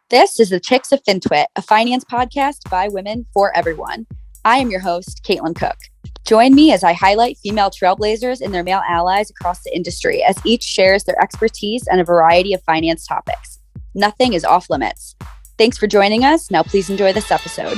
This is the Chicks of FinTwit, a finance podcast by women for everyone. I am your host, Caitlin Cook. Join me as I highlight female trailblazers and their male allies across the industry as each shares their expertise on a variety of finance topics. Nothing is off limits. Thanks for joining us. Now please enjoy this episode.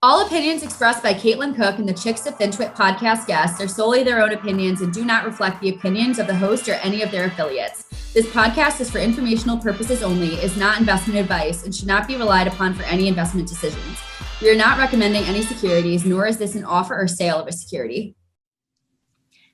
All opinions expressed by Caitlin Cook and the Chicks of FinTwit podcast guests are solely their own opinions and do not reflect the opinions of the host or any of their affiliates. This podcast is for informational purposes only, is not investment advice, and should not be relied upon for any investment decisions. We are not recommending any securities, nor is this an offer or sale of a security.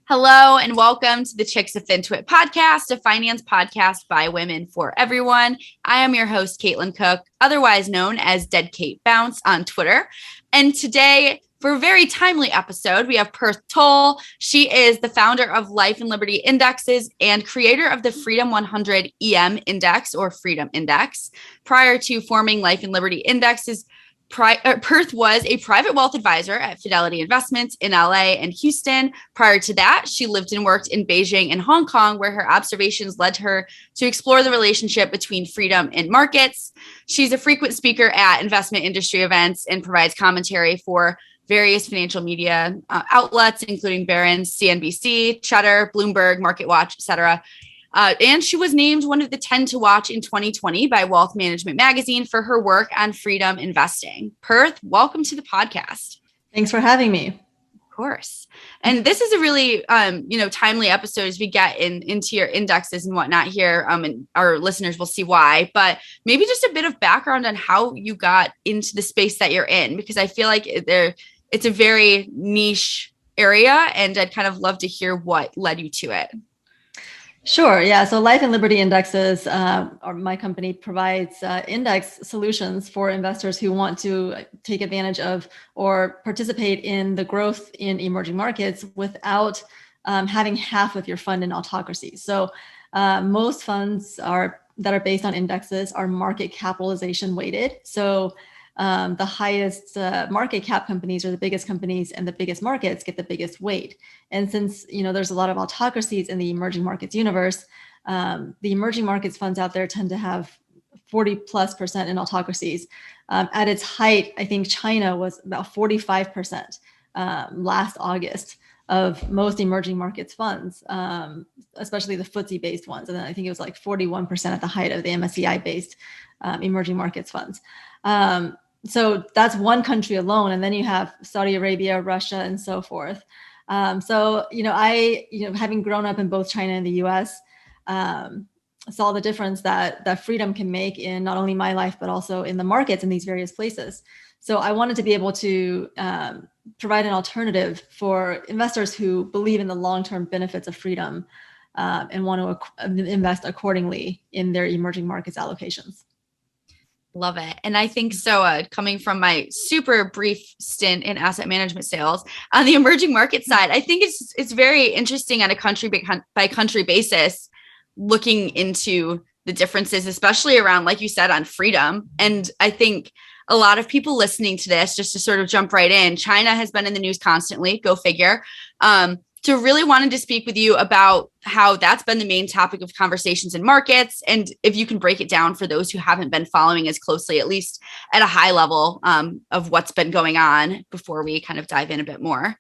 Hello and welcome to the Chicks of FinTwit podcast, a finance podcast by women for everyone. I am your host, Caitlin Cook, otherwise known as Dead Kate Bounce on Twitter. And today, for a very timely episode, we have Perth Tolle. She is the founder of Life and Liberty Indexes and creator of the Freedom 100 EM Index or Freedom Index. Prior to forming Life and Liberty Indexes, Perth was a private wealth advisor at Fidelity Investments in LA and Houston. Prior to that, she lived and worked in Beijing and Hong Kong, where her observations led her to explore the relationship between freedom and markets. She's a frequent speaker at investment industry events and provides commentary for various financial media outlets, including Barron's, CNBC, Cheddar, Bloomberg, MarketWatch, etc. And she was named one of the 10 to watch in 2020 by Wealth Management Magazine for her work on freedom investing. Perth, welcome to the podcast. Thanks for having me. Of course. And this is a really, timely episode as we get into your indexes and whatnot here. And our listeners will see why, but maybe just a bit of background on how you got into the space that you're in, because I feel like it's a very niche area and I'd kind of love to hear what led you to it. Sure. Yeah. So Life and Liberty Indexes, or my company provides index solutions for investors who want to take advantage of or participate in the growth in emerging markets without having half of your fund in autocracy. So most funds that are based on indexes are market capitalization weighted. So the highest market cap companies or the biggest companies and the biggest markets get the biggest weight. And since, there's a lot of autocracies in the emerging markets universe, the emerging markets funds out there tend to have 40+% in autocracies. At its height, I think China was about 45% last August of most emerging markets funds, especially the FTSE based ones. And then I think it was like 41% at the height of the MSCI based emerging markets funds. So that's one country alone. And then you have Saudi Arabia, Russia, and so forth. I having grown up in both China and the US, saw the difference that freedom can make in not only my life, but also in the markets in these various places. So I wanted to be able to provide an alternative for investors who believe in the long-term benefits of freedom and want to invest accordingly in their emerging markets allocations. Love it. And I think so, coming from my super brief stint in asset management sales on the emerging market side, I think it's very interesting on a country by country basis, looking into the differences, especially around, like you said, on freedom. And I think a lot of people listening to this, just to sort of jump right in, China has been in the news constantly, go figure. So really wanted to speak with you about how that's been the main topic of conversations in markets. And if you can break it down for those who haven't been following as closely, at least at a high level of what's been going on before we kind of dive in a bit more.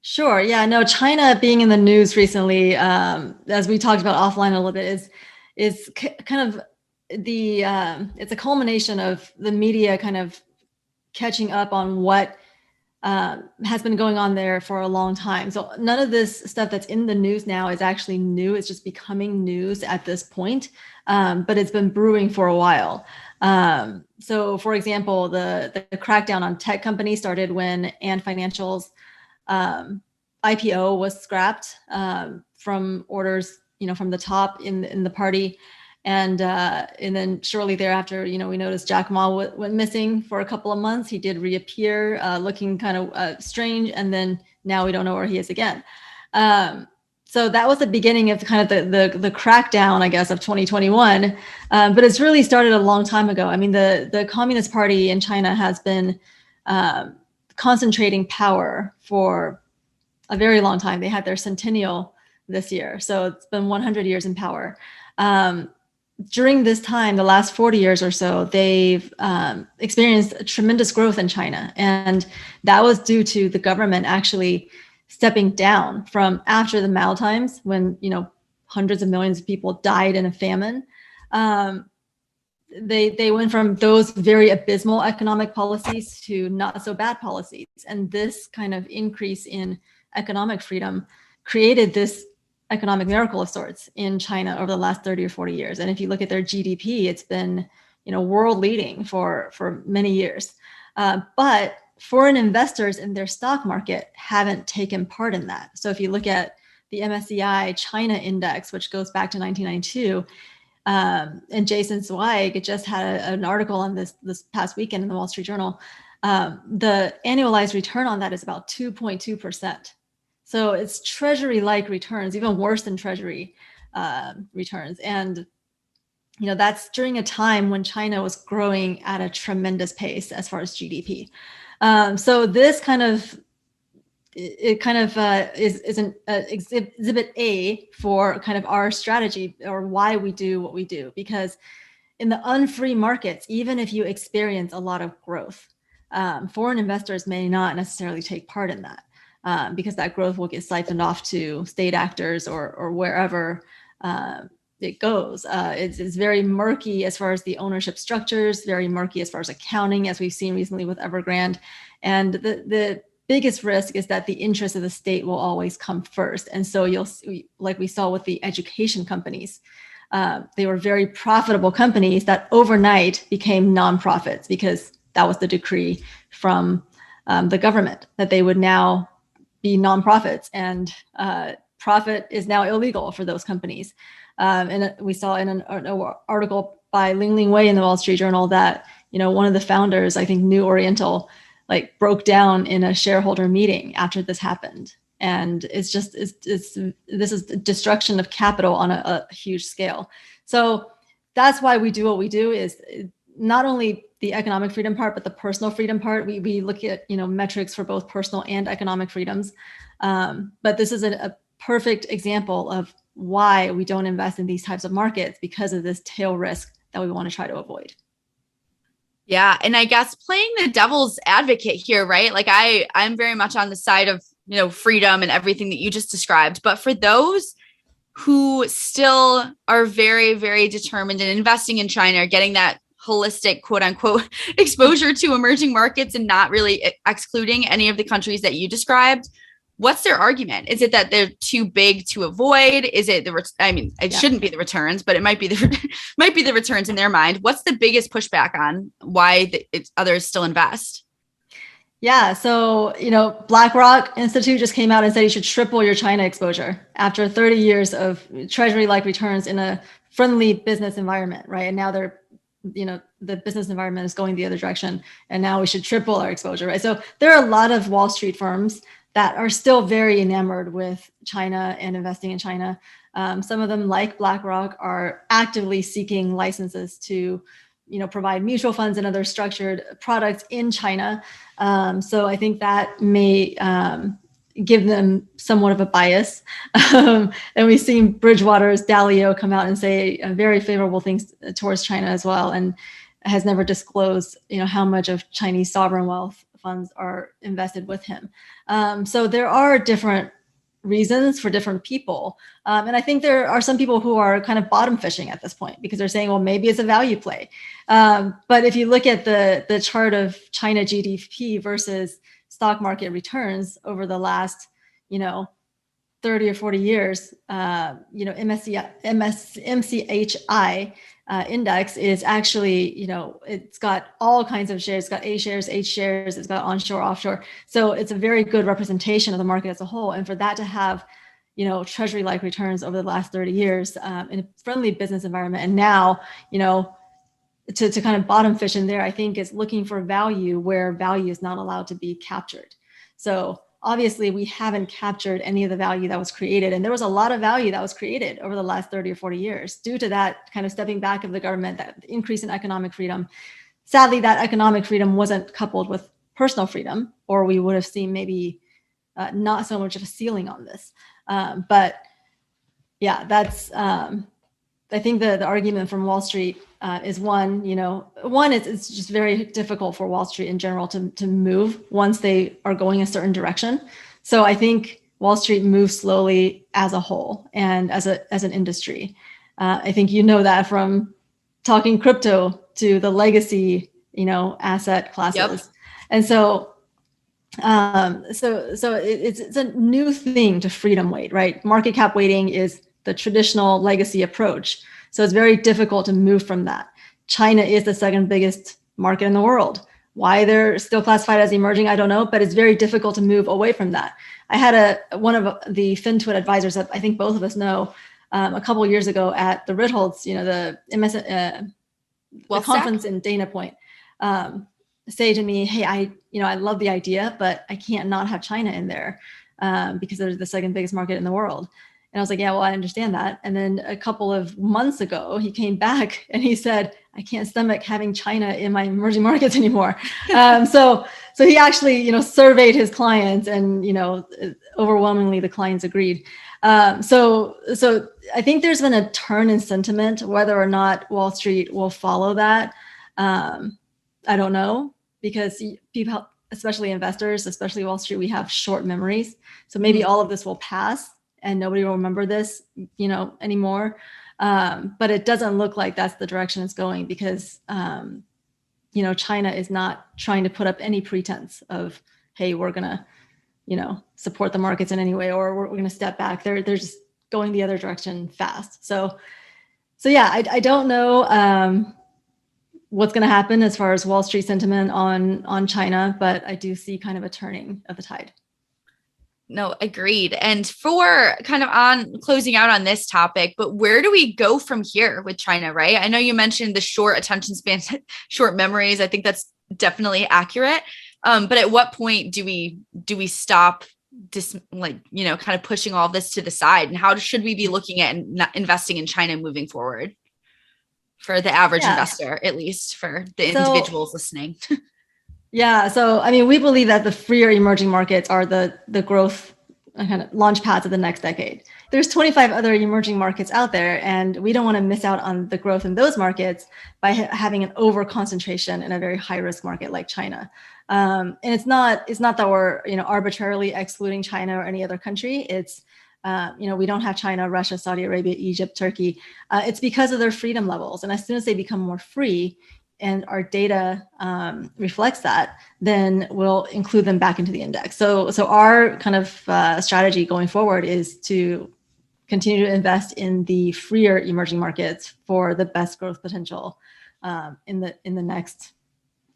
Sure. Yeah, no, China being in the news recently, as we talked about offline a little bit, is kind of it's a culmination of the media kind of catching up on what has been going on there for a long time. So none of this stuff that's in the news now is actually new. It's just becoming news at this point, but it's been brewing for a while. So for example, the crackdown on tech companies started when Ant Financial's IPO was scrapped from orders, from the top in the party. And then shortly thereafter, we noticed Jack Ma went missing for a couple of months. He did reappear looking kind of strange. And then now we don't know where he is again. So that was the beginning of kind of the crackdown, I guess, of 2021. But it's really started a long time ago. I mean, the Communist Party in China has been concentrating power for a very long time. They had their centennial this year. So it's been 100 years in power. During this time, the last 40 years or so, they've experienced tremendous growth in China. And that was due to the government actually stepping down from after the Mao times when, hundreds of millions of people died in a famine. They went from those very abysmal economic policies to not so bad policies. And this kind of increase in economic freedom created this economic miracle of sorts in China over the last 30 or 40 years. And if you look at their GDP, it's been, world leading for many years. But foreign investors in their stock market haven't taken part in that. So if you look at the MSCI China Index, which goes back to 1992, and Jason Zweig just had an article on this past weekend in the Wall Street Journal. The annualized return on that is about 2.2%. So it's treasury-like returns, even worse than treasury returns. And, that's during a time when China was growing at a tremendous pace as far as GDP. So this is an exhibit A for kind of our strategy or why we do what we do. Because in the unfree markets, even if you experience a lot of growth, foreign investors may not necessarily take part in that. Because that growth will get siphoned off to state actors or wherever it goes. It's very murky as far as the ownership structures, very murky as far as accounting, as we've seen recently with Evergrande. And the biggest risk is that the interest of the state will always come first. And so you'll see, like we saw with the education companies, they were very profitable companies that overnight became nonprofits because that was the decree from the government that they would now be nonprofits, and profit is now illegal for those companies. And we saw in an article by Ling Wei in the Wall Street Journal that, one of the founders, I think New Oriental, broke down in a shareholder meeting after this happened. And this is destruction of capital on a huge scale. So that's why we do what we do, is not only the economic freedom part, but the personal freedom part. We look at, metrics for both personal and economic freedoms. But this is a perfect example of why we don't invest in these types of markets, because of this tail risk that we want to try to avoid. Yeah. And I guess playing the devil's advocate here, right? I'm very much on the side of, freedom and everything that you just described. But for those who still are very, very determined in investing in China, or getting that holistic, quote unquote, exposure to emerging markets and not really excluding any of the countries that you described, what's their argument? Is it that they're too big to avoid? Is it shouldn't be the returns, but it might be the returns in their mind. What's the biggest pushback on why others still invest? Yeah. So, BlackRock Institute just came out and said you should triple your China exposure after 30 years of treasury-like returns in a friendly business environment, right? And now the business environment is going the other direction, and now we should triple our exposure, right? So there are a lot of Wall Street firms that are still very enamored with China and investing in China. Some of them, like BlackRock, are actively seeking licenses to, provide mutual funds and other structured products in China. So I think that may give them somewhat of a bias. And we've seen Bridgewater's Dalio come out and say very favorable things towards China as well, and has never disclosed, how much of Chinese sovereign wealth funds are invested with him. So there are different reasons for different people. And I think there are some people who are kind of bottom fishing at this point, because they're saying, well, maybe it's a value play. But if you look at the chart of China GDP versus stock market returns over the last, 30 or 40 years, MCHI index is actually, it's got all kinds of shares. It's got A shares, H shares, it's got onshore, offshore. So it's a very good representation of the market as a whole. And for that to have, treasury-like returns over the last 30 years in a friendly business environment, and now, to kind of bottom fish in there, I think is looking for value where value is not allowed to be captured. So obviously we haven't captured any of the value that was created. And there was a lot of value that was created over the last 30 or 40 years due to that kind of stepping back of the government, that increase in economic freedom. Sadly, that economic freedom wasn't coupled with personal freedom, or we would have seen maybe not so much of a ceiling on this. But Yeah, that's, I think the argument from Wall Street is one, it's just very difficult for Wall Street in general to move once they are going a certain direction. So I think Wall Street moves slowly as a whole and as an industry. I think that from talking crypto to the legacy, asset classes. Yep. And so it's a new thing to freedom weight, right? Market cap weighting is the traditional legacy approach. So it's very difficult to move from that. China is the second biggest market in the world. Why they're still classified as emerging, I don't know, but it's very difficult to move away from that. I had one of the FinTwit advisors that I think both of us know a couple of years ago at the Ritholtz, the conference in Dana Point, say to me, hey, I love the idea, but I can't not have China in there because they're the second biggest market in the world. And I was like, yeah, well, I understand that. And then a couple of months ago, he came back and he said, I can't stomach having China in my emerging markets anymore. So he actually, surveyed his clients and, overwhelmingly the clients agreed. So I think there's been a turn in sentiment. Whether or not Wall Street will follow that, I don't know, because people, especially investors, especially Wall Street, we have short memories. So maybe all of this will pass and nobody will remember this, anymore. But it doesn't look like that's the direction it's going because, China is not trying to put up any pretense of, hey, we're going to, support the markets in any way, or we're going to step back. They're just going the other direction fast. So yeah, I don't know what's going to happen as far as Wall Street sentiment on China, but I do see kind of a turning of the tide. No, agreed. And for kind of on closing out on this topic, but where do we go from here with China, right? I know you mentioned the short attention span, short memories. I think that's definitely accurate. But at what point do we stop kind of pushing all this to the side? And how should we be looking at investing in China moving forward for the average investor, at least for the individuals listening? Yeah. So, we believe that the freer emerging markets are the growth kind of launch pads of the next decade. There's 25 other emerging markets out there, and we don't want to miss out on the growth in those markets by having an over concentration in a very high risk market like China. And it's not that we're, arbitrarily excluding China or any other country. It's, we don't have China, Russia, Saudi Arabia, Egypt, Turkey. It's because of their freedom levels. And as soon as they become more free, and our data reflects that, then we'll include them back into the index. So our kind of strategy going forward is to continue to invest in the freer emerging markets for the best growth potential in the next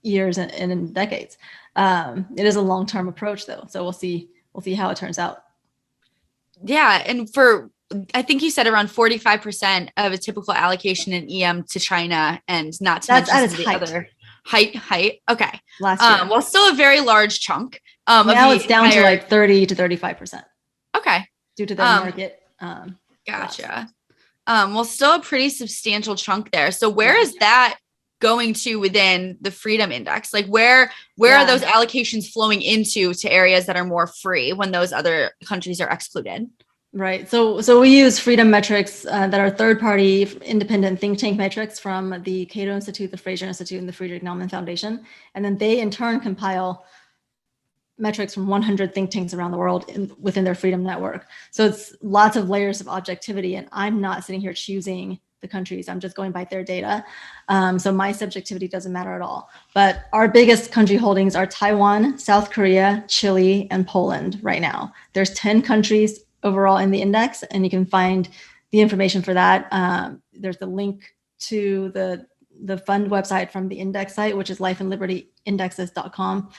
years and in decades. It is a long-term approach, though, so we'll see how it turns out. Yeah, and I think you said around 45% of a typical allocation in EM to China, and not to mention the height. Other height. Okay. Last year. Well, still a very large chunk. Now it's down to like 30 to 35%. Okay. Due to the market. Gotcha. Well, still a pretty substantial chunk there. So where is that going to within the Freedom Index? Like where are those allocations flowing into areas that are more free when those other countries are excluded? Right. So we use freedom metrics that are third-party independent think tank metrics from the Cato Institute, the Fraser Institute, and the Friedrich Naumann Foundation. And then they in turn compile metrics from 100 think tanks around the world within their freedom network. So it's lots of layers of objectivity. And I'm not sitting here choosing the countries. I'm just going by their data. So my subjectivity doesn't matter at all. But our biggest country holdings are Taiwan, South Korea, Chile, and Poland right now. There's 10 countries overall in the index, and you can find the information for that. There's the link to the fund website from the index site, which is lifeandlibertyindexes.com.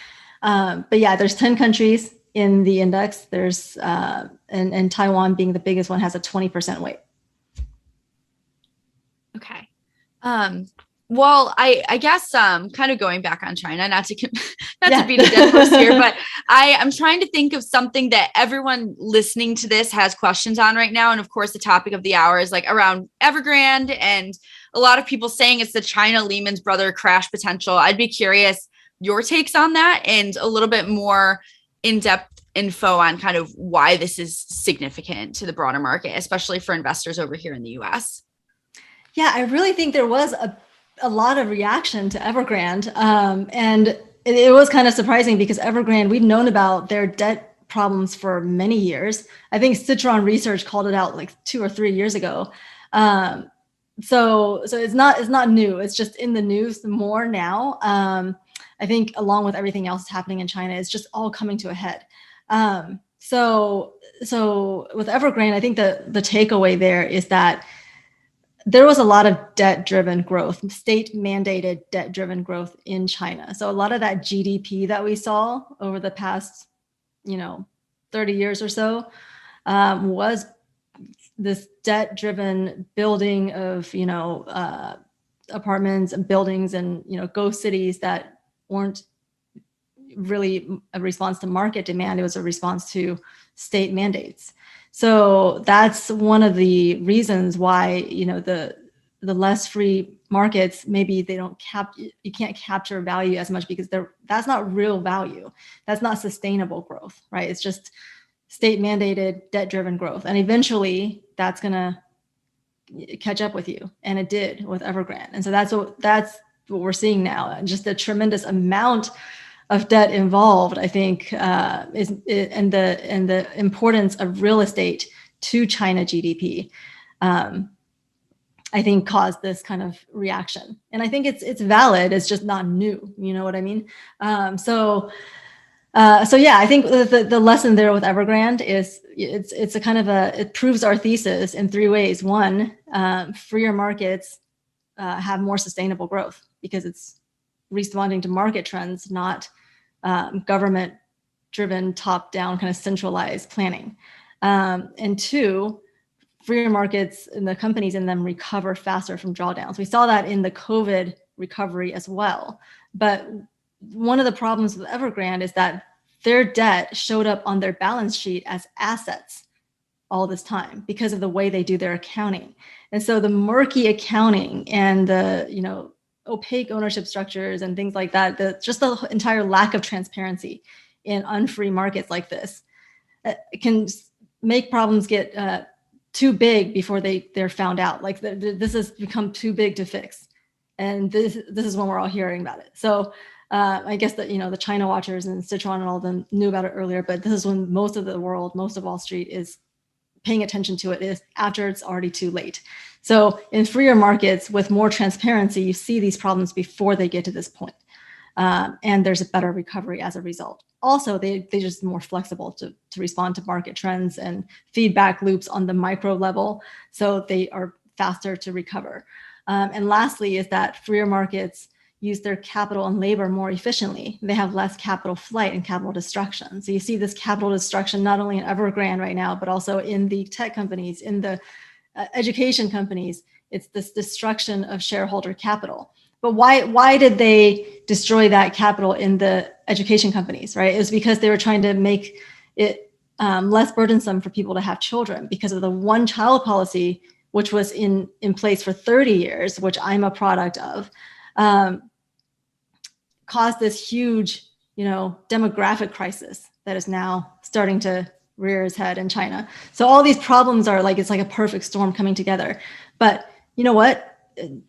But yeah, there's 10 countries in the index. There's and Taiwan being the biggest one has a 20% weight. Okay. Well, I guess kind of going back on China, not to beat a dead horse here, but I'm trying to think of something that everyone listening to this has questions on right now. And of course, the topic of the hour is like around Evergrande, and a lot of people saying it's the China Lehman Brothers crash potential. I'd be curious your takes on that and a little bit more in-depth info on kind of why this is significant to the broader market, especially for investors over here in the US? Yeah, I really think there was a lot of reaction to Evergrande. And it was kind of surprising because Evergrande, we've known about their debt problems for many years. I think Citron Research called it out like 2 or 3 years ago. So it's not new. It's just in the news more now. I think along with everything else happening in China, it's just all coming to a head. So with Evergrande, I think the takeaway there is that there was a lot of debt-driven growth, state-mandated debt-driven growth in China. So a lot of that GDP that we saw over the past, 30 years or so, was this debt-driven building of, apartments and buildings and, ghost cities that weren't really a response to market demand. It was a response to state mandates. So that's one of the reasons why, the less free markets, maybe they don't you can't capture value as much because that's not real value. That's not sustainable growth, right? It's just state mandated debt driven growth. And eventually that's going to catch up with you. And it did with Evergrande. And so that's what we're seeing now. And just the tremendous amount of debt involved, I think, and the importance of real estate to China GDP, I think caused this kind of reaction. And I think it's valid. It's just not new. You know what I mean? So yeah, I think the lesson there with Evergrande is it's a kind of it proves our thesis in 3 ways. One, freer markets have more sustainable growth because it's responding to market trends, not government-driven, top-down, kind of centralized planning. And 2, freer markets and the companies in them recover faster from drawdowns. We saw that in the COVID recovery as well. But one of the problems with Evergrande is that their debt showed up on their balance sheet as assets all this time because of the way they do their accounting. And so the murky accounting and the, opaque ownership structures and things like that, just the entire lack of transparency in unfree markets like this can make problems get too big before they're found out. Like this has become too big to fix. And this is when we're all hearing about it. So I guess that, the China watchers and Citron and all of them knew about it earlier, but this is when most of Wall Street is paying attention to it is after it's already too late. So in freer markets with more transparency, you see these problems before they get to this point. And there's a better recovery as a result. Also, they're just more flexible to respond to market trends and feedback loops on the micro level. So they are faster to recover. And lastly is that freer markets use their capital and labor more efficiently. They have less capital flight and capital destruction. So you see this capital destruction not only in Evergrande right now, but also in the tech companies, in the education companies. It's this destruction of shareholder capital. But why did they destroy that capital in the education companies, right? It was because they were trying to make it less burdensome for people to have children because of the one-child policy, which was in place for 30 years, which I'm a product of. Caused this huge, demographic crisis that is now starting to rear its head in China. So all these problems are it's like a perfect storm coming together. But you know what?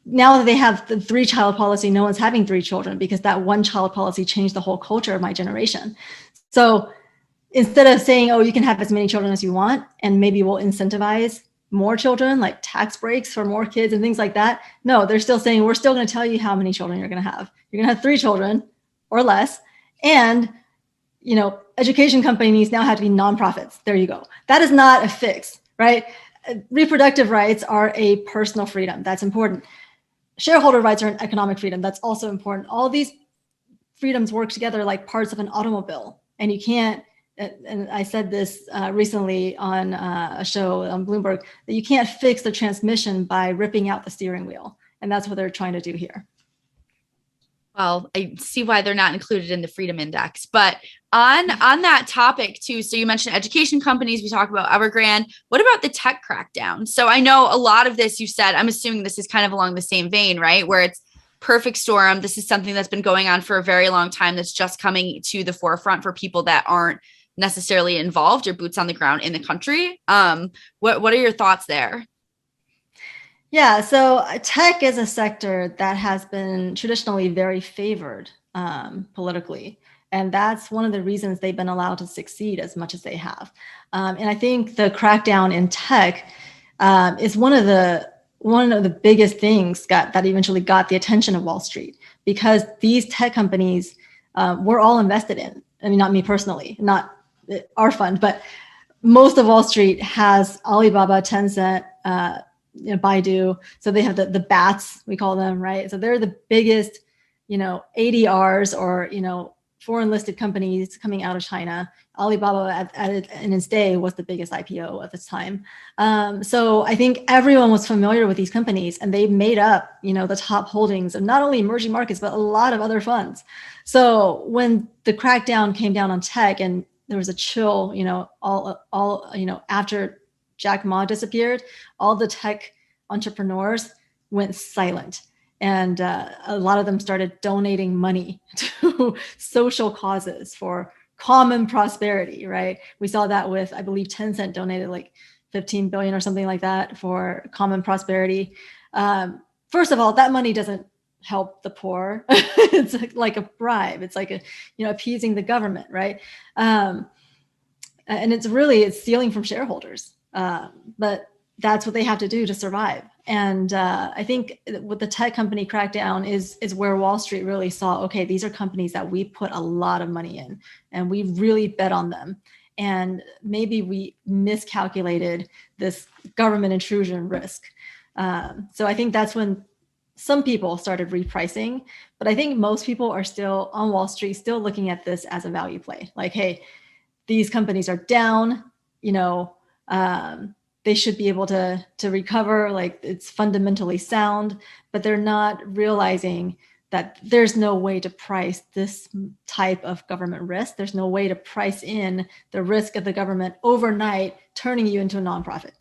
Now that they have the 3-child policy, no one's having 3 children because that 1-child policy changed the whole culture of my generation. So instead of saying, oh, you can have as many children as you want, and maybe we'll incentivize more children, like tax breaks for more kids and things like that. No, they're still saying, we're still going to tell you how many children you're going to have. You're going to have 3 children or less. And, education companies now have to be nonprofits. There you go. That is not a fix, right? Reproductive rights are a personal freedom. That's important. Shareholder rights are an economic freedom. That's also important. All these freedoms work together like parts of an automobile. And you can't, and I said this recently on a show on Bloomberg, that you can't fix the transmission by ripping out the steering wheel. And that's what they're trying to do here. Well, I see why they're not included in the Freedom Index. But on that topic too, so you mentioned education companies, we talk about Evergrande. What about the tech crackdown? So I know a lot of this you said, I'm assuming this is kind of along the same vein, right? Where it's perfect storm. This is something that's been going on for a very long time that's just coming to the forefront for people that aren't necessarily involved or boots on the ground in the country. What are your thoughts there? Yeah, so tech is a sector that has been traditionally very favored politically. And that's one of the reasons they've been allowed to succeed as much as they have. And I think the crackdown in tech is one of the biggest things that eventually got the attention of Wall Street, because these tech companies we're all invested in. I mean, not me personally, not our fund, but most of Wall Street has Alibaba, Tencent, Baidu. So they have the bats, we call them, right? So they're the biggest, ADRs or, foreign listed companies coming out of China. Alibaba in its day was the biggest IPO at this time. So I think everyone was familiar with these companies, and they made up, the top holdings of not only emerging markets, but a lot of other funds. So when the crackdown came down on tech and there was a chill, after Jack Ma disappeared, all the tech entrepreneurs went silent. And a lot of them started donating money to social causes for common prosperity, right? We saw that with, I believe, Tencent donated like 15 billion or something like that for common prosperity. First of all, that money doesn't help the poor. It's like a bribe. It's like appeasing the government, right? And it's stealing from shareholders. But that's what they have to do to survive. And I think with the tech company crackdown is where Wall Street really saw, okay, these are companies that we put a lot of money in and we really bet on them. And maybe we miscalculated this government intrusion risk. So I think that's when some people started repricing, but I think most people are still on Wall Street, still looking at this as a value play. Like, hey, these companies are down, they should be able to recover, like it's fundamentally sound, but they're not realizing that there's no way to price this type of government risk. There's no way to price in the risk of the government overnight turning you into a nonprofit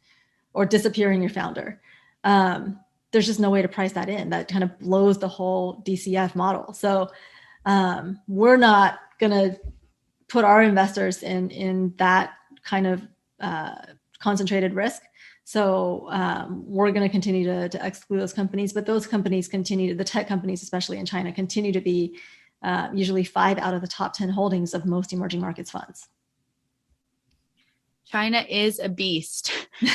or disappearing your founder. There's just no way to price that in. That kind of blows the whole DCF model. So we're not going to put our investors in that kind of concentrated risk. So we're going to continue to exclude those companies, but those companies the tech companies, especially in China, continue to be usually 5 out of the top 10 holdings of most emerging markets funds. China is a beast. We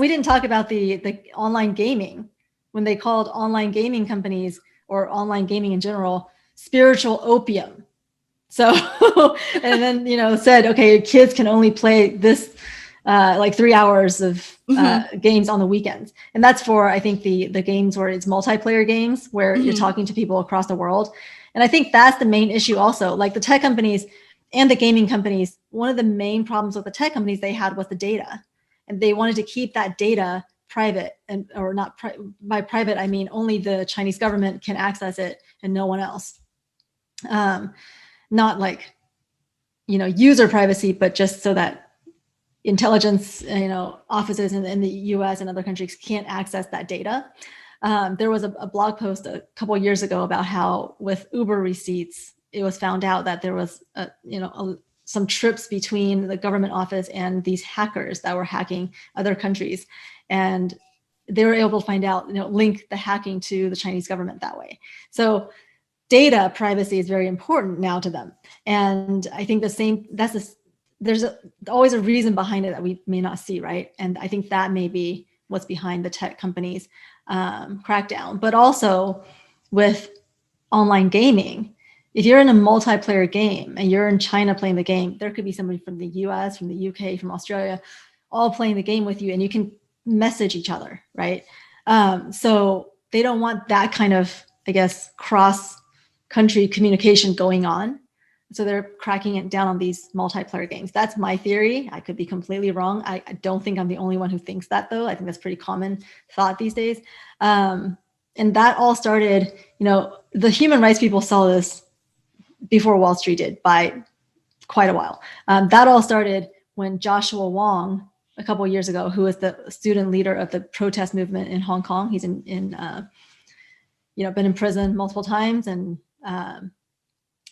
didn't talk about the online gaming, when they called online gaming companies or online gaming in general spiritual opium. So, and then, said, okay, kids can only play this like 3 hours of games on the weekends. And that's for, I think, the games where it's multiplayer games where you're talking to people across the world. And I think that's the main issue also. Like the tech companies and the gaming companies, one of the main problems with the tech companies they had was the data. And they wanted to keep that data private, or not by private, I mean only the Chinese government can access it and no one else. Not like, user privacy, but just so that intelligence, offices in the US and other countries can't access that data. There was a blog post a couple of years ago about how with Uber receipts, it was found out that there was, some trips between the government office and these hackers that were hacking other countries. And they were able to find out, link the hacking to the Chinese government that way. So data privacy is very important now to them. And I think there's always a reason behind it that we may not see, right? And I think that may be what's behind the tech companies crackdown. But also with online gaming, if you're in a multiplayer game and you're in China playing the game, there could be somebody from the US, from the UK, from Australia, all playing the game with you, and you can message each other, right? So they don't want that kind of, I guess, cross-country communication going on. So they're cracking it down on these multiplayer games. That's my theory. I could be completely wrong. I don't think I'm the only one who thinks that, though. I think that's pretty common thought these days. And that all started, the human rights people saw this before Wall Street did by quite a while. That all started when Joshua Wong, a couple of years ago, who was the student leader of the protest movement in Hong Kong. He's been in prison multiple times, and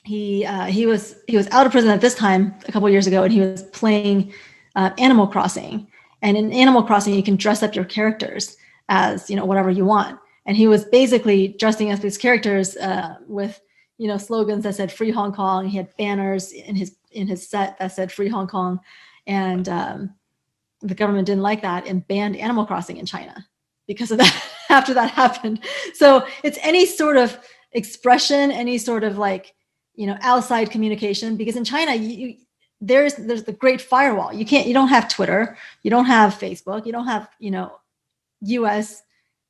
he was out of prison at this time a couple of years ago, and he was playing Animal Crossing. And in Animal Crossing, you can dress up your characters as whatever you want. And he was basically dressing up these characters with slogans that said "Free Hong Kong." He had banners in his set that said "Free Hong Kong," and the government didn't like that and banned Animal Crossing in China because of that. After that happened, so it's any sort of expression, any sort of outside communication, because in China there's the great firewall. You don't have Twitter, you don't have Facebook, you don't have US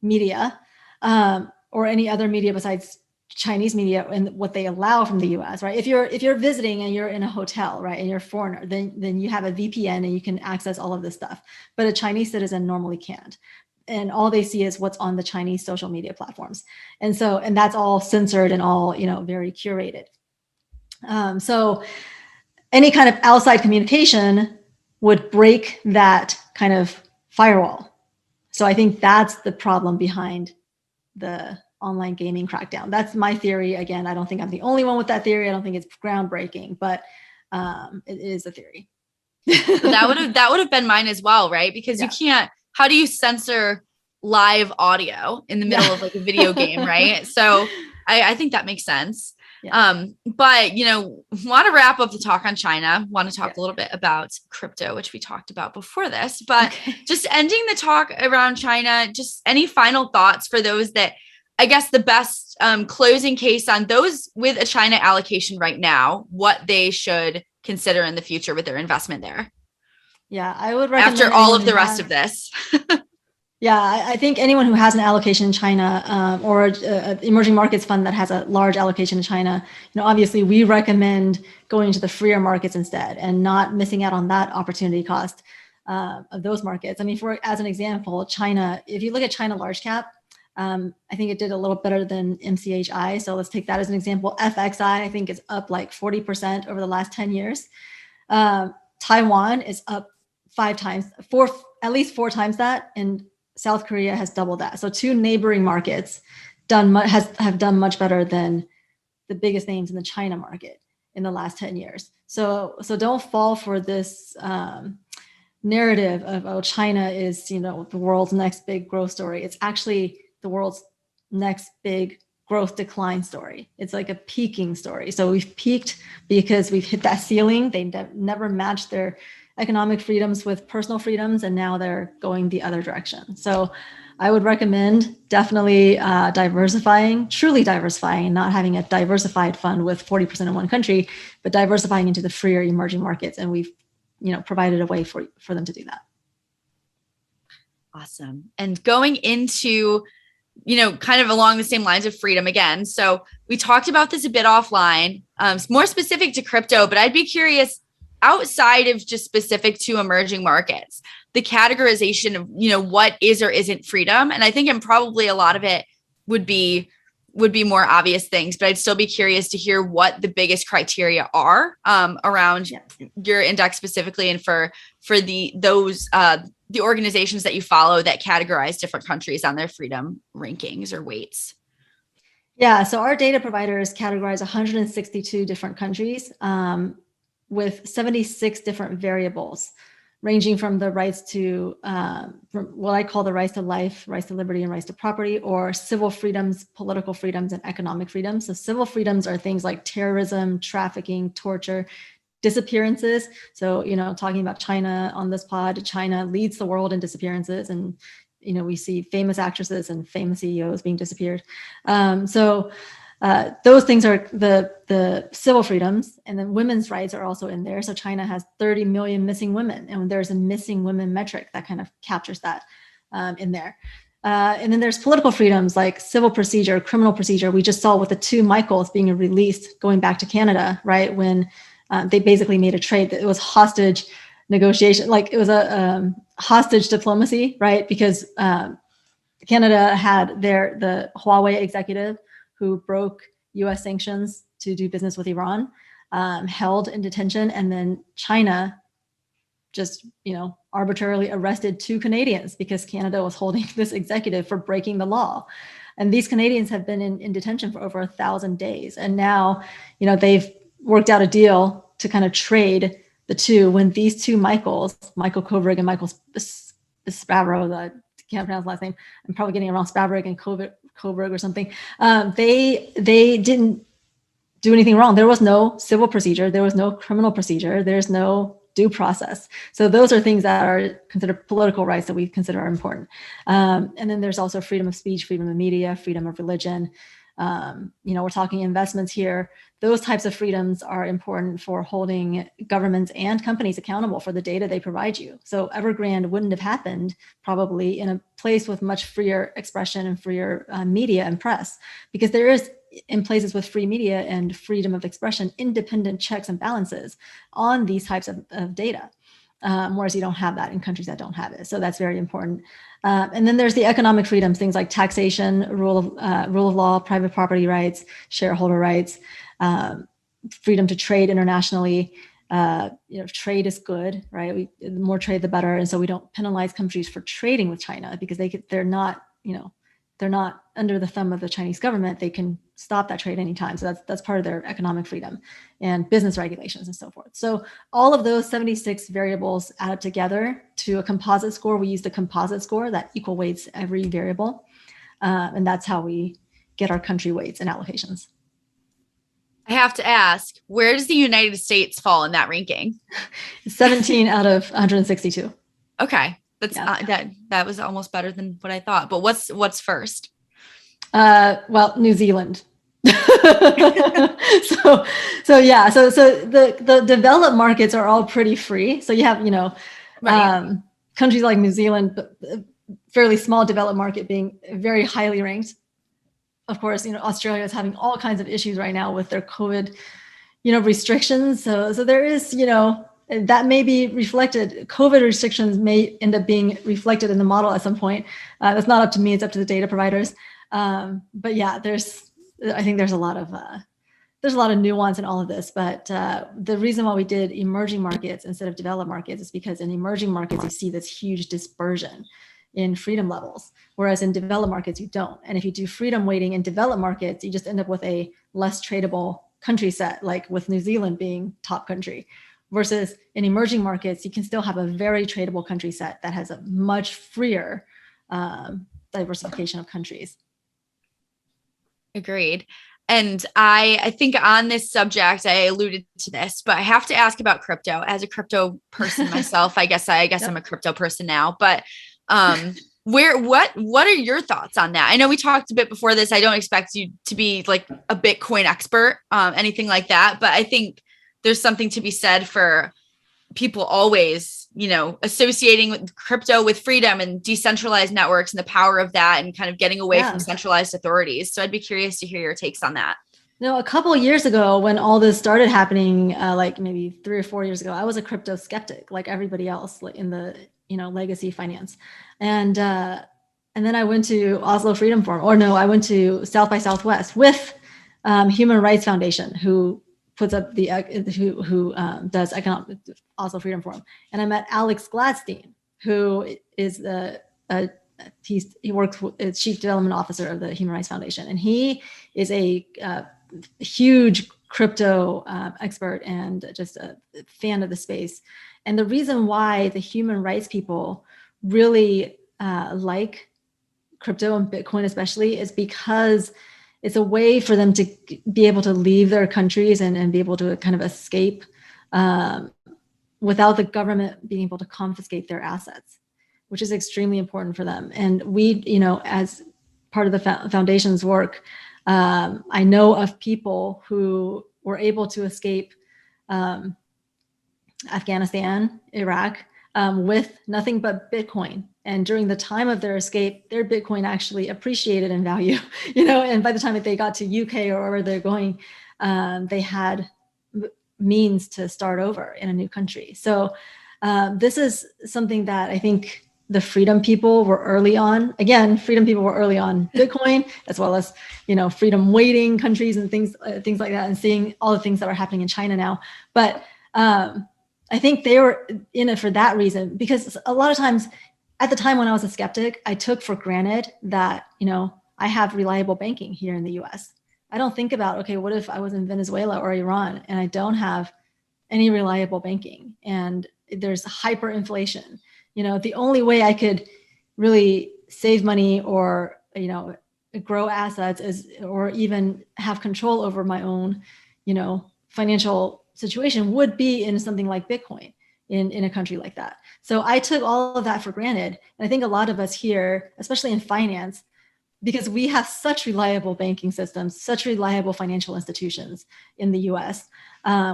media or any other media besides Chinese media and what they allow from the US, right? If you're visiting and you're in a hotel, right, and you're a foreigner, then you have a VPN and you can access all of this stuff. But a Chinese citizen normally can't. And all they see is what's on the Chinese social media platforms. And that's all censored and all, very curated. So any kind of outside communication would break that kind of firewall. So I think that's the problem behind the online gaming crackdown. That's my theory. Again, I don't think I'm the only one with that theory. I don't think it's groundbreaking, but it is a theory. that would have been mine as well, right? Because you can't. How do you censor live audio in the middle of a video game, right? So I think that makes sense. Yeah. But want to wrap up the talk on China, want to talk a little bit about crypto, which we talked about before this, but just ending the talk around China, just any final thoughts for those that, I guess, the best closing case on those with a China allocation right now, what they should consider in the future with their investment there. Yeah, I would recommend after all of the rest of this. Yeah, I think anyone who has an allocation in China or emerging markets fund that has a large allocation in China, obviously we recommend going to the freer markets instead and not missing out on that opportunity cost of those markets. I mean, as an example, China, if you look at China large cap, I think it did a little better than MCHI. So let's take that as an example. FXI, I think, is up like 40% over the last 10 years. Taiwan is up at least four times that. And South Korea has doubled that. So two neighboring markets have done much better than the biggest names in the China market in the last 10 years. So don't fall for this narrative of, China is, the world's next big growth story. It's actually the world's next big growth decline story. It's like a peaking story. So we've peaked because we've hit that ceiling. They never matched their economic freedoms with personal freedoms, and now they're going the other direction. So I would recommend definitely truly diversifying, not having a diversified fund with 40% in one country, but diversifying into the freer emerging markets. And we've, provided a way for them to do that. Awesome. And going into, kind of along the same lines of freedom again. So we talked about this a bit offline, more specific to crypto, but I'd be curious, outside of just specific to emerging markets, the categorization of, what is or isn't freedom. And I think probably a lot of it would be more obvious things, but I'd still be curious to hear what the biggest criteria are around your index specifically, and for the organizations that you follow that categorize different countries on their freedom rankings or weights. Yeah, so our data providers categorize 162 different countries with 76 different variables, ranging from the rights to, from what I call the rights to life, rights to liberty, and rights to property, or civil freedoms, political freedoms, and economic freedoms. So civil freedoms are things like terrorism, trafficking, torture, disappearances. So, talking about China on this pod, China leads the world in disappearances, and we see famous actresses and famous CEOs being disappeared. Those things are the civil freedoms, and then women's rights are also in there. So China has 30 million missing women, and there's a missing women metric that kind of captures that in there. And then there's political freedoms like civil procedure, criminal procedure. We just saw with the two Michaels being released going back to Canada, right? When they basically made a trade that it was hostage negotiation, like it was a hostage diplomacy, right? Because Canada had the Huawei executive who broke U.S. sanctions to do business with Iran, held in detention, and then China just, arbitrarily arrested two Canadians because Canada was holding this executive for breaking the law. And these Canadians have been in detention for over 1,000 days. And now, they've worked out a deal to kind of trade the two when these two Michael Kovrig and Michael Spavro, I can't pronounce the last name. I'm probably getting it wrong, Spavrig and Kovrig or something. They didn't do anything wrong. There was no civil procedure. There was no criminal procedure. There's no due process. So those are things that are considered political rights that we consider are important. And then there's also freedom of speech, freedom of media, freedom of religion. We're talking investments here. Those types of freedoms are important for holding governments and companies accountable for the data they provide you. So Evergrande wouldn't have happened probably in a place with much freer expression and freer media and press, because there is, in places with free media and freedom of expression, independent checks and balances on these types of data. Whereas you don't have that in countries that don't have it. So that's very important. And then there's the economic freedoms, things like taxation, rule of law, private property rights, shareholder rights, freedom to trade internationally. Trade is good, right? The more trade, the better. And so we don't penalize countries for trading with China because they're not under the thumb of the Chinese government. They can stop that trade anytime. So that's part of their economic freedom and business regulations and so forth. So all of those 76 variables add up together to a composite score. We use the composite score that equal weights every variable. And that's how we get our country weights and allocations. I have to ask, where does the United States fall in that ranking? 17 out of 162. Okay. That's that was almost better than what I thought. But what's first? New Zealand. So the developed markets are all pretty free. So you have, right. Countries like New Zealand, but fairly small developed market being very highly ranked. Of course, Australia is having all kinds of issues right now with their COVID, restrictions. So there is, that may be reflected. COVID restrictions may end up being reflected in the model at some point. That's not up to me; it's up to the data providers. But yeah, I think there's a lot of nuance in all of this. But the reason why we did emerging markets instead of developed markets is because in emerging markets you see this huge dispersion in freedom levels, whereas in developed markets you don't. And if you do freedom weighting in developed markets, you just end up with a less tradable country set, like with New Zealand being top country. Versus in emerging markets, you can still have a very tradable country set that has a much freer diversification of countries. Agreed. And I think on this subject, I alluded to this, but I have to ask about crypto. As a crypto person myself, I guess yep. I'm a crypto person now, but what are your thoughts on that? I know we talked a bit before this. I don't expect you to be like a Bitcoin expert, anything like that, but I think there's something to be said for people always, associating with crypto with freedom and decentralized networks and the power of that and kind of getting away from centralized authorities. So I'd be curious to hear your takes on that. A couple of years ago when all this started happening, like maybe 3 or 4 years ago, I was a crypto skeptic like everybody else in the, legacy finance. And then I went to Oslo Freedom Forum, I went to South by Southwest with Human Rights Foundation, who puts up who does economic Oslo Freedom Forum, and I met Alex Gladstein, who is he works as Chief Development Officer of the Human Rights Foundation, and he is a huge crypto expert and just a fan of the space. And the reason why the human rights people really like crypto and Bitcoin especially is because it's a way for them to be able to leave their countries and be able to kind of escape without the government being able to confiscate their assets, which is extremely important for them. And we, as part of the foundation's work, I know of people who were able to escape Afghanistan, Iraq, with nothing but Bitcoin. And during the time of their escape, their Bitcoin actually appreciated in value, and by the time that they got to UK or wherever they're going, they had means to start over in a new country. So this is something that I think the freedom people were early on. Again, freedom people were early on Bitcoin, as well as, freedom weighting countries and things like that, and seeing all the things that are happening in China now. But I think they were in it for that reason, because a lot of times at the time when I was a skeptic, I took for granted that, I have reliable banking here in the US. I don't think about, okay, what if I was in Venezuela or Iran and I don't have any reliable banking and there's hyperinflation? The only way I could really save money or, grow assets or even have control over my own, financial situation would be in something like Bitcoin in a country like that. So I took all of that for granted. And I think a lot of us here, especially in finance, because we have such reliable banking systems, such reliable financial institutions in the US,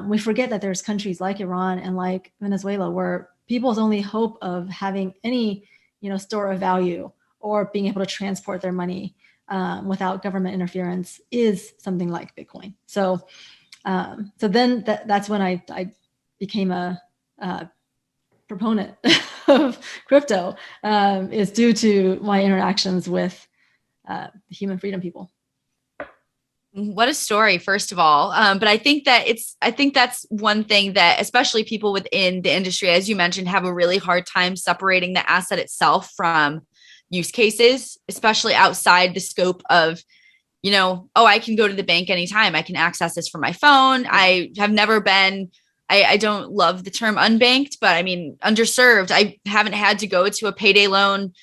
we forget that there's countries like Iran and like Venezuela where people's only hope of having any, store of value or being able to transport their money without government interference is something like Bitcoin. So then that's when I became a proponent of crypto, is due to my interactions with the human freedom people. What a story, first of all. But I think that's one thing that especially people within the industry, as you mentioned, have a really hard time separating the asset itself from use cases, especially outside the scope of, I can go to the bank anytime. I can access this from my phone. I have never been, I don't love the term unbanked, but I mean, underserved. I haven't had to go to a payday loan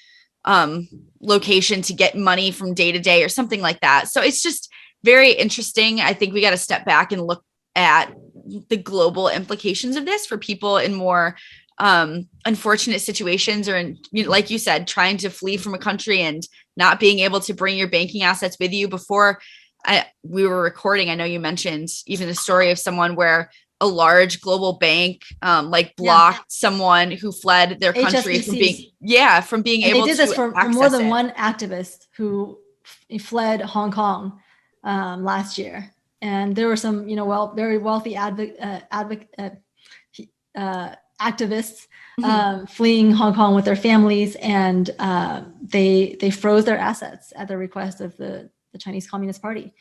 location to get money from day to day or something like that. So it's just very interesting. I think we got to step back and look at the global implications of this for people in more unfortunate situations, or in, like you said, trying to flee from a country and not being able to bring your banking assets with you. Before we were recording, I know you mentioned even the story of someone where a large global bank blocked someone who fled their country HSBCs. from being and able to. They did this for more than one activist who fled Hong Kong last year, and there were some very wealthy activists fleeing Hong Kong with their families, and they froze their assets at the request of the Chinese Communist Party.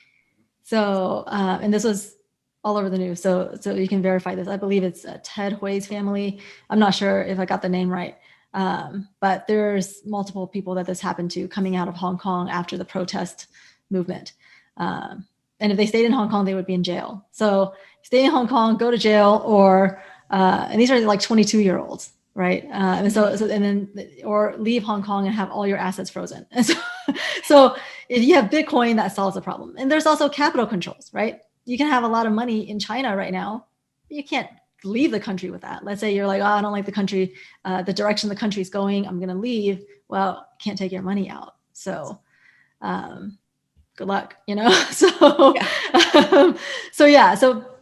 So and this was all over the news, so you can verify this. I believe it's Ted Hui's family. I'm not sure if I got the name right, but there's multiple people that this happened to coming out of Hong Kong after the protest movement. And if they stayed in Hong Kong, they would be in jail. So stay in Hong Kong, go to jail, or and these are like 22-year-olds, right? Or leave Hong Kong and have all your assets frozen. And so if you have Bitcoin, that solves the problem. And there's also capital controls, right? You can have a lot of money in China right now. You can't leave the country with that. Let's say you're like, I don't like the country, the direction the country's going, I'm going to leave. Well, can't take your money out. So good luck, So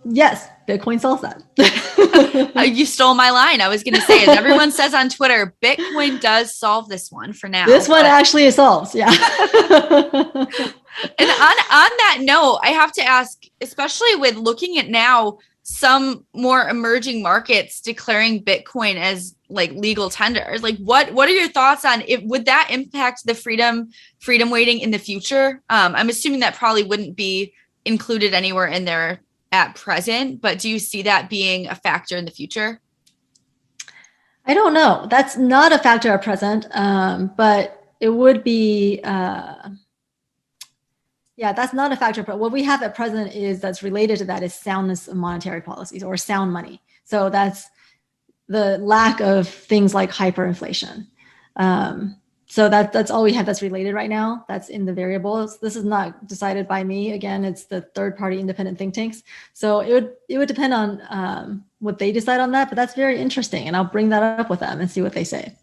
yes, Bitcoin solves that. You stole my line. I was going to say, as everyone says on Twitter, Bitcoin does solve this one for now. This one actually solves, yeah. And on that note, I have to ask, especially with looking at now some more emerging markets declaring Bitcoin as like legal tenders, like what are your thoughts on it? Would that impact the freedom weighting in the future? I'm assuming that probably wouldn't be included anywhere in there at present, but do you see that being a factor in the future? I don't know. That's not a factor at present, but it would be. That's not a factor. But what we have at present that's related to that is soundness of monetary policies or sound money. So that's the lack of things like hyperinflation. So that's all we have that's related right now. That's in the variables. This is not decided by me. Again, it's the third-party independent think tanks. So it would depend on what they decide on that. But that's very interesting, and I'll bring that up with them and see what they say.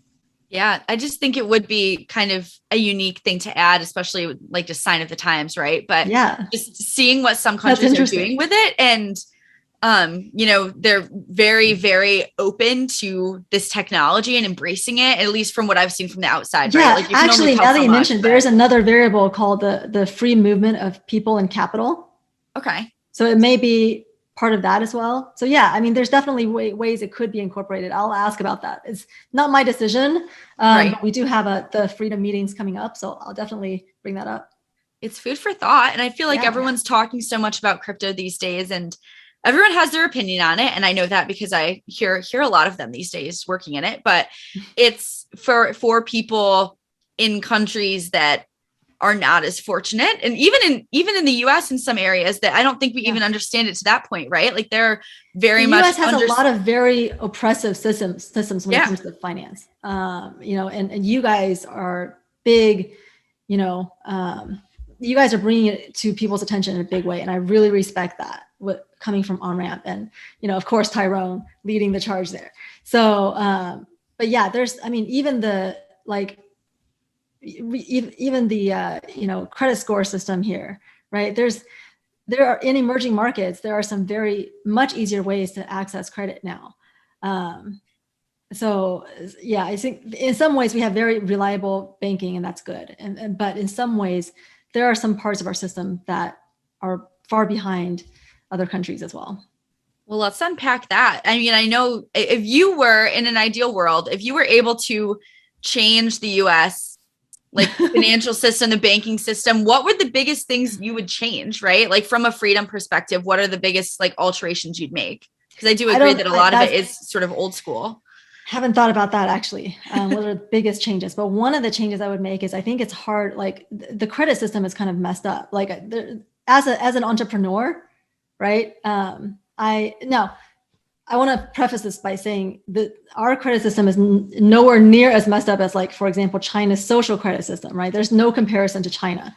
Yeah, I just think it would be kind of a unique thing to add, especially like just sign of the times, right? But yeah, just seeing what some countries are doing with it, and they're very, very open to this technology and embracing it, at least from what I've seen from the outside. Yeah, right? Like actually, now that you mentioned, there's another variable called the free movement of people and capital. Okay. So it may be part of that as well. So yeah, I mean, there's definitely ways it could be incorporated. I'll ask about that. It's not my decision. But we do have the freedom meetings coming up, so I'll definitely bring that up. It's food for thought. And I feel like everyone's talking so much about crypto these days, and everyone has their opinion on it. And I know that because I hear a lot of them these days working in it, but it's for people in countries that are not as fortunate. And even in the US in some areas that I don't think we even understand it to that point, right? Like they're very much. The US has a lot of very oppressive systems when it comes to finance. And you guys are big, you guys are bringing it to people's attention in a big way. And I really respect that coming from OnRamp and, of course, Tyrone leading the charge there. So, but yeah, even the credit score system here, right? There are in emerging markets, there are some very much easier ways to access credit now. So yeah, I think in some ways we have very reliable banking and that's good. But in some ways there are some parts of our system that are far behind other countries as well. Well, let's unpack that. I mean, I know if you were in an ideal world, if you were able to change the US financial system, the banking system, what were the biggest things you would change, right? Like from a freedom perspective, what are the biggest alterations you'd make? Because I do agree that a lot of it is sort of old school. Haven't thought about that actually. What are the biggest changes? But one of the changes I would make is I think it's hard, the credit system is kind of messed up. As an entrepreneur, right? I want to preface this by saying that our credit system is nowhere near as messed up as, for example, China's social credit system, right? There's no comparison to China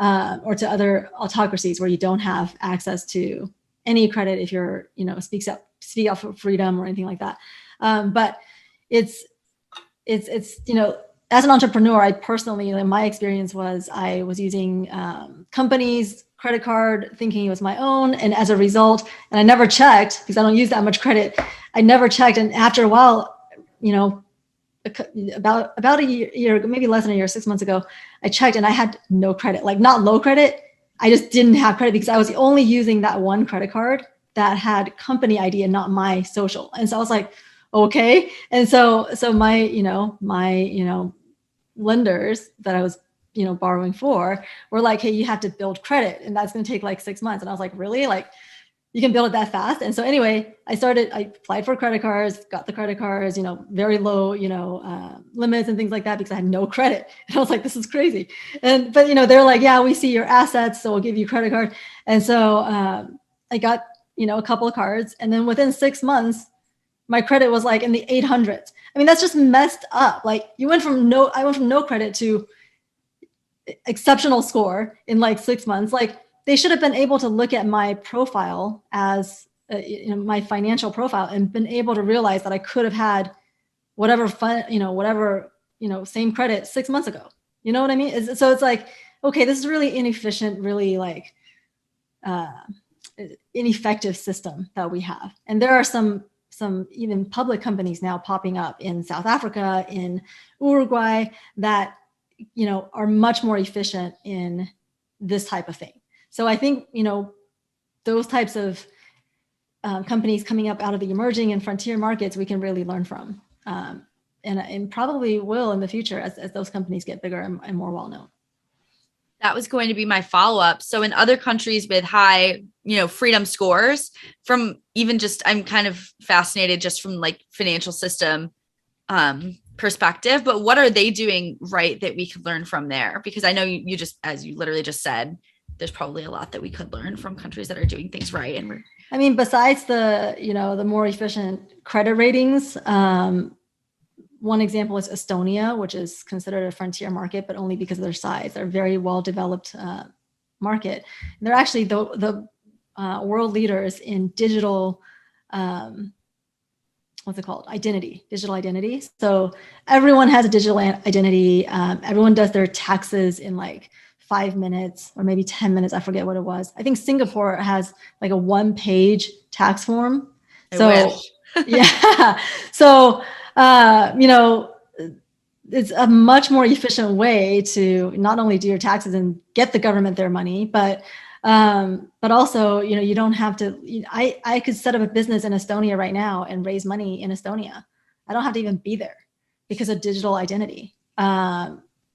or to other autocracies where you don't have access to any credit if you're, speak out for freedom or anything like that. But it's as an entrepreneur, I personally, my experience was I was using companies' credit card thinking it was my own. And as a result, and I never checked because I don't use that much credit. I never checked. And after a while, about a year, maybe less than a year, 6 months ago, I checked and I had no credit, not low credit. I just didn't have credit because I was only using that one credit card that had company ID and not my social. And so I was like, okay. And so my lenders that I was borrowing for were like, hey, you have to build credit and that's going to take 6 months. And I was like, really? You can build it that fast? And so anyway, I applied for credit cards, got the credit cards, very low, limits and things like that because I had no credit. And I was like, this is crazy. But they're like, yeah, we see your assets, so we'll give you a credit card. And so I got, a couple of cards. And then within 6 months, my credit was in the 800s. I mean, that's just messed up. I went from no credit to exceptional score in 6 months. They should have been able to look at my profile as my financial profile and been able to realize that I could have had whatever same credit 6 months ago. You know what I mean? So it's okay, this is really inefficient, really ineffective system that we have. And there are some even public companies now popping up in South Africa, in Uruguay that are much more efficient in this type of thing. So I think, those types of companies coming up out of the emerging and frontier markets, we can really learn from and probably will in the future as those companies get bigger and more well-known. That was going to be my follow-up. So in other countries with high, freedom scores, from even just, I'm kind of fascinated just from financial system perspective, but what are they doing right that we could learn from there? Because I know you just, as you literally just said, there's probably a lot that we could learn from countries that are doing things right. And besides the more efficient credit ratings, one example is Estonia, which is considered a frontier market, but only because of their size. They're a very well-developed market. And they're actually the world leaders in digital, what's it called? Digital identity. So everyone has a digital identity. Everyone does their taxes in 5 minutes or maybe 10 minutes. I forget what it was. I think Singapore has a 1-page tax form. I wish. Yeah. So, it's a much more efficient way to not only do your taxes and get the government their money, but also, you don't have to, I could set up a business in Estonia right now and raise money in Estonia. I don't have to even be there because of digital identity.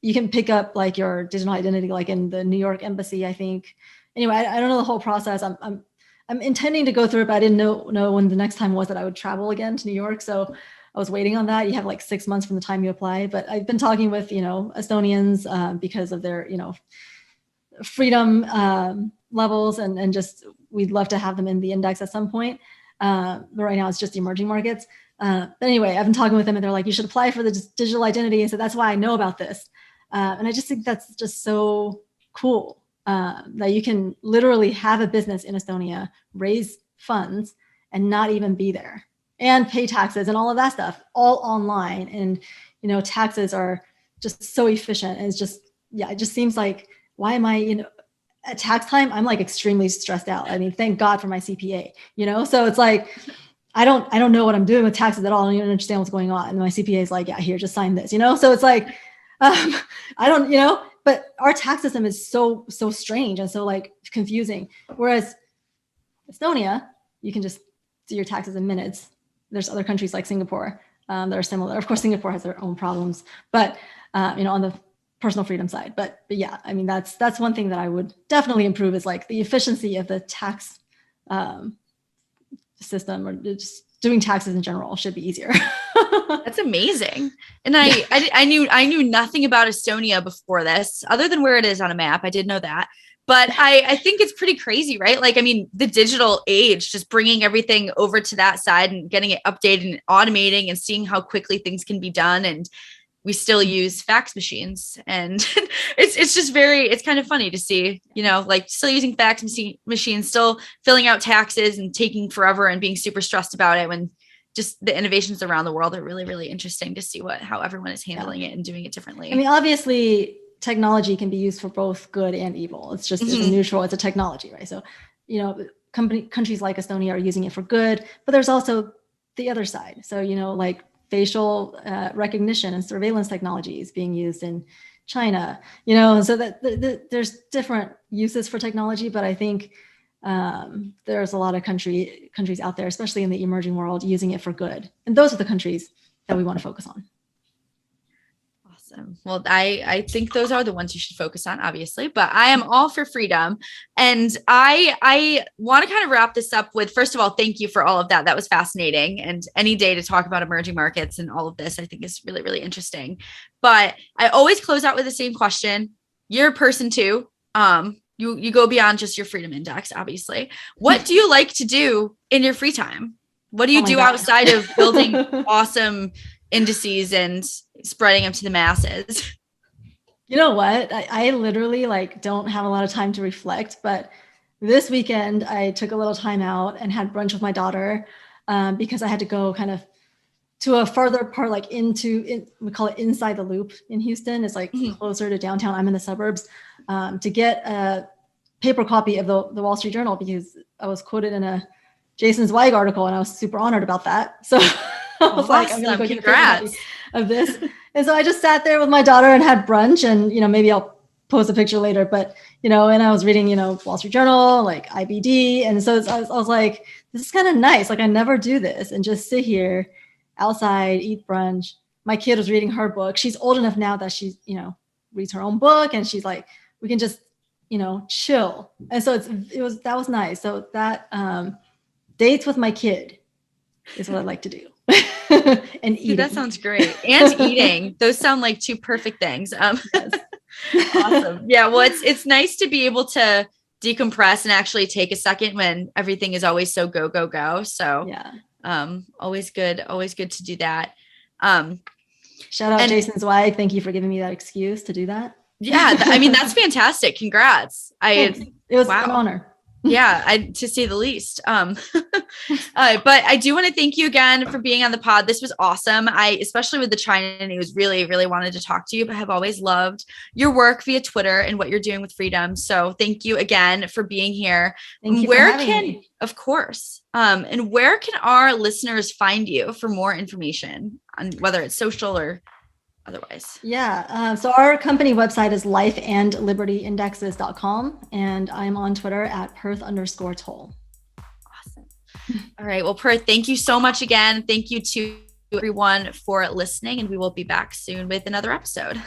You can pick up your digital identity, in the New York embassy, I think. Anyway, I don't know the whole process. I'm intending to go through it, but I didn't know when the next time was that I would travel again to New York. So I was waiting on that. You have like 6 months from the time you apply, but I've been talking with, Estonians because of their, freedom levels and just, we'd love to have them in the index at some point. But right now it's just the emerging markets. But anyway, I've been talking with them and they're like, you should apply for the digital identity. And so that's why I know about this. And I just think that's just so cool that you can literally have a business in Estonia, raise funds and not even be there and pay taxes and all of that stuff all online. And, taxes are just so efficient. And it's just, it just seems like, why am I, at tax time, I'm like extremely stressed out. I mean, thank God for my CPA, so it's like, I don't know what I'm doing with taxes at all. I don't even understand what's going on. And my CPA is like, yeah, here, just sign this, so it's like, I don't, but our tax system is so strange and so like confusing. Whereas Estonia, you can just do your taxes in minutes. There's other countries like Singapore that are similar. Of course, Singapore has their own problems, but on the personal freedom side. But yeah, I mean, that's one thing that I would definitely improve is like the efficiency of the tax system, or just doing taxes in general should be easier. That's amazing. And I knew nothing about Estonia before this, other than where it is on a map. I did know that. But I think it's pretty crazy, right? Like, I mean, the digital age, just bringing everything over to that side and getting it updated and automating and seeing how quickly things can be done. And we still use fax machines, and it's just it's kind of funny to see, like still using fax machines, still filling out taxes and taking forever and being super stressed about it, when just the innovations around the world are really, really interesting to see how everyone is handling it and doing it differently. I mean, obviously technology can be used for both good and evil. It's just, it's neutral. It's a technology, right? So, countries like Estonia are using it for good, but there's also the other side. So, like facial recognition and surveillance technologies being used in China, so that there's different uses for technology, but I think there's a lot of countries out there, especially in the emerging world, using it for good. And those are the countries that we want to focus on. Awesome. Well, I think those are the ones you should focus on, obviously, but I am all for freedom. And I want to kind of wrap this up with, first of all, thank you for all of that. That was fascinating. And any day to talk about emerging markets and all of this, I think is really, really interesting. But I always close out with the same question. You're a person too. You go beyond just your freedom index, obviously. What do you like to do in your free time? What do you do outside of building awesome indices and spreading them to the masses? You know what? I literally don't have a lot of time to reflect, but this weekend I took a little time out and had brunch with my daughter because I had to go kind of to a farther part, we call it inside the loop in Houston. It's closer to downtown. I'm in the suburbs to get a paper copy of the Wall Street Journal because I was quoted in a Jason Zweig article and I was super honored about that. So I was like, I'm going to go get a paper copy of this. And so I just sat there with my daughter and had brunch, and, maybe I'll post a picture later, but, and I was reading, Wall Street Journal, IBD. And so I was like, this is kind of nice. I never do this and just sit here outside, eat brunch. My kid was reading her book. She's old enough now that she's, reads her own book, and she's like, we can just, chill. And so that was nice. So that dates with my kid is what I like to do. And eating. That sounds great. And eating. Those sound like two perfect things. Yes. Awesome. Yeah. Well, it's nice to be able to decompress and actually take a second when everything is always so go, go, go. So yeah. Always good to do that. Shout out Jason Zweig. Thank you for giving me that excuse to do that. Yeah. I mean, that's fantastic. Congrats. It was an honor. Yeah, to say the least. But I do want to thank you again for being on the pod. This was awesome. Especially with the China news, really, really wanted to talk to you, but have always loved your work via Twitter and what you're doing with Freedom. So thank you again for being here. Thank you for having me. Of course. And where can our listeners find you for more information on whether it's social or otherwise? Yeah. So our company website is lifeandlibertyindexes.com, and I'm on Twitter at Perth_Tolle. Awesome. All right. Well, Perth, thank you so much again. Thank you to everyone for listening, and we will be back soon with another episode.